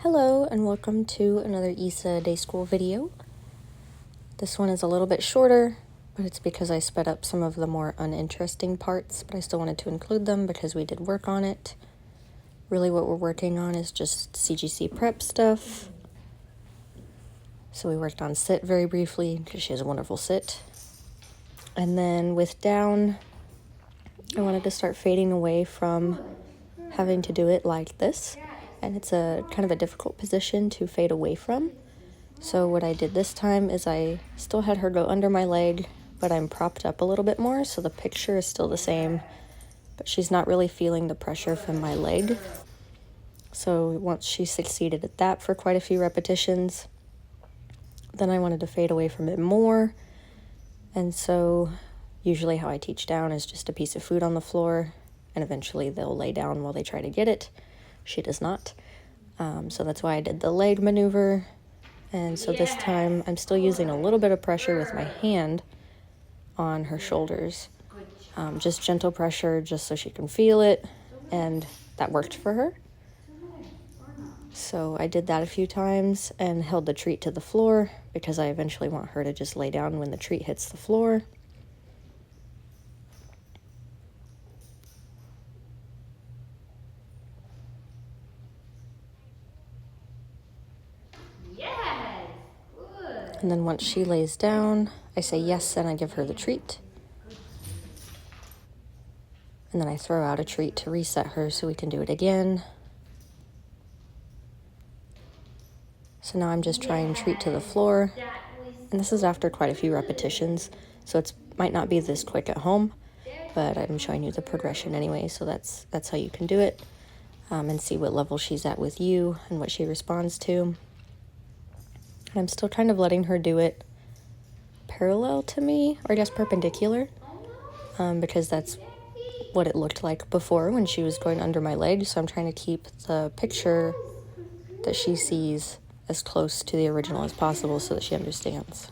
Hello and welcome to another Isa Day School video. This one is a little bit shorter, but it's because I sped up some of the more uninteresting parts, but I still wanted to include them because we did work on it. Really what we're working on is just CGC prep stuff. So we worked on sit very briefly because she has a wonderful sit. And then with down, I wanted to start fading away from having to do it like this. And it's a kind of a difficult position to fade away from. So what I did this time is I still had her go under my leg, but I'm propped up a little bit more, so the picture is still the same, but she's not really feeling the pressure from my leg. So once she succeeded at that for quite a few repetitions, then I wanted to fade away from it more. And so usually how I teach down is just a piece of food on the floor, and eventually they'll lay down while they try to get it. She does not. So that's why I did the leg maneuver. And so this time I'm still using a little bit of pressure with my hand on her shoulders. Just gentle pressure just so she can feel it. And that worked for her. So I did that a few times and held the treat to the floor because I eventually want her to just lay down when the treat hits the floor. And then once she lays down, I say yes and I give her the treat. And then I throw out a treat to reset her so we can do it again. So now I'm just trying treat to the floor. And this is after quite a few repetitions. So it might not be this quick at home, but I'm showing you the progression anyway. So that's how you can do it, and see what level she's at with you and what she responds to. And I'm still kind of letting her do it parallel to me, or I guess perpendicular, because that's what it looked like before when she was going under my leg. So I'm trying to keep the picture that she sees as close to the original as possible so that she understands.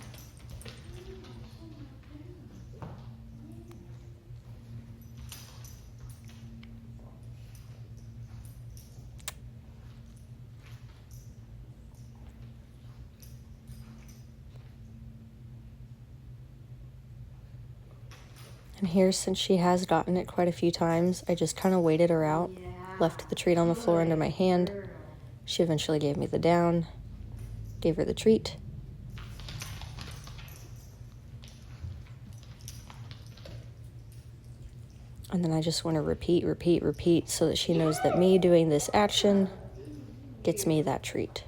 And here, since she has gotten it quite a few times, I just kind of waited her out, left the treat on the floor under my hand. She eventually gave me the down, gave her the treat. And then I just want to repeat so that she knows that me doing this action gets me that treat.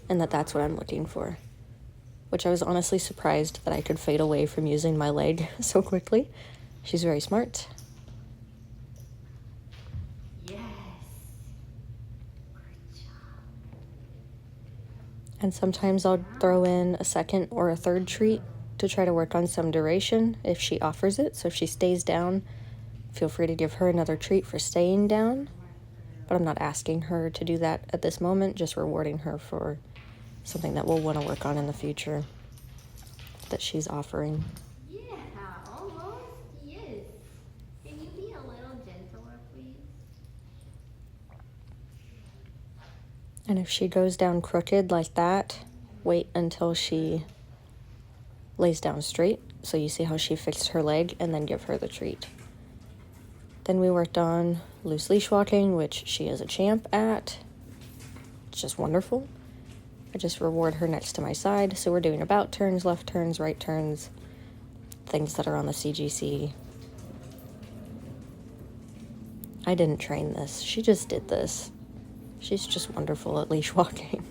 And that's what I'm looking for. Which I was honestly surprised that I could fade away from using my leg so quickly. She's very smart. Yes. Great job. And sometimes I'll throw in a second or a third treat to try to work on some duration if she offers it. So if she stays down, feel free to give her another treat for staying down. But I'm not asking her to do that at this moment, just rewarding her for something that we'll want to work on in the future that she's offering. Yeah, almost. Yes. Can you be a little gentler, please? And if she goes down crooked like that, wait until she lays down straight. So you see how she fixed her leg, and then give her the treat. Then we worked on loose leash walking, which she is a champ at. It's just wonderful. I just reward her next to my side. So we're doing about turns, left turns, right turns, things that are on the CGC. I didn't train this. She just did this. She's just wonderful at leash walking.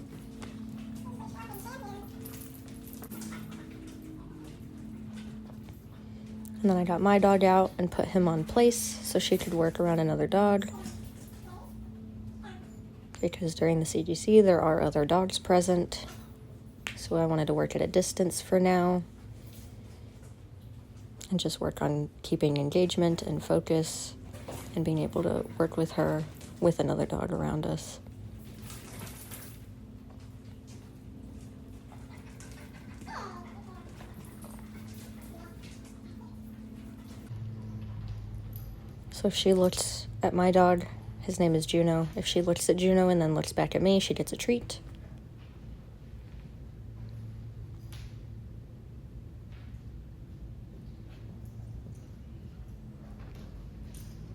And then I got my dog out and put him on place so she could work around another dog. Because during the CGC there are other dogs present. So I wanted to work at a distance for now. And just work on keeping engagement and focus and being able to work with her with another dog around us. So if she looked at my dog His name is Juno. If she looks at Juno and then looks back at me, she gets a treat.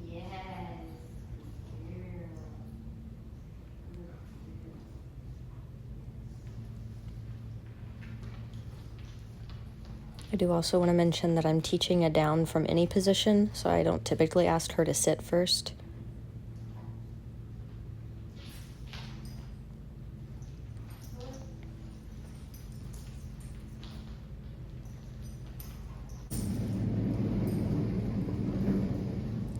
Yes. I do also want to mention that I'm teaching a down from any position, so I don't typically ask her to sit first.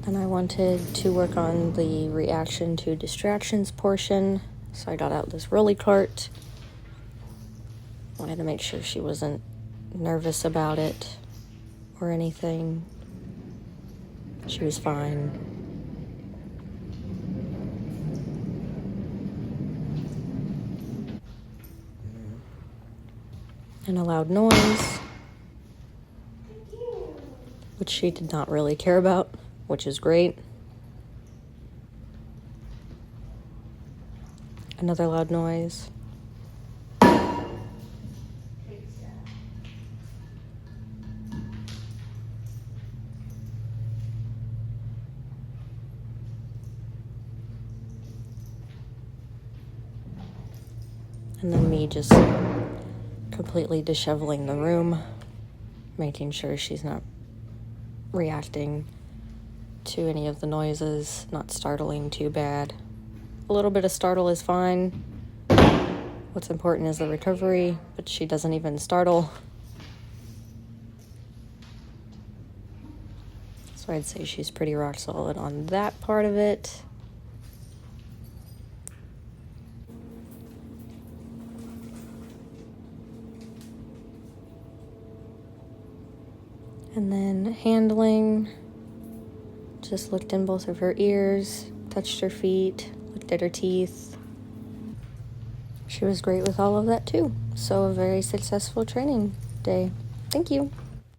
And I wanted to work on the reaction to distractions portion, so I got out this rolly cart. Wanted to make sure she wasn't nervous about it or anything. She was fine. And a loud noise, which she did not really care about, which is great. Another loud noise. And then me just completely disheveling the room, making sure she's not reacting to any of the noises, not startling too bad. A little bit of startle is fine. What's important is the recovery, but she doesn't even startle. So I'd say she's pretty rock solid on that part of it. And then handling, just looked in both of her ears, touched her feet, looked at her teeth. She was great with all of that too. So a very successful training day. Thank you.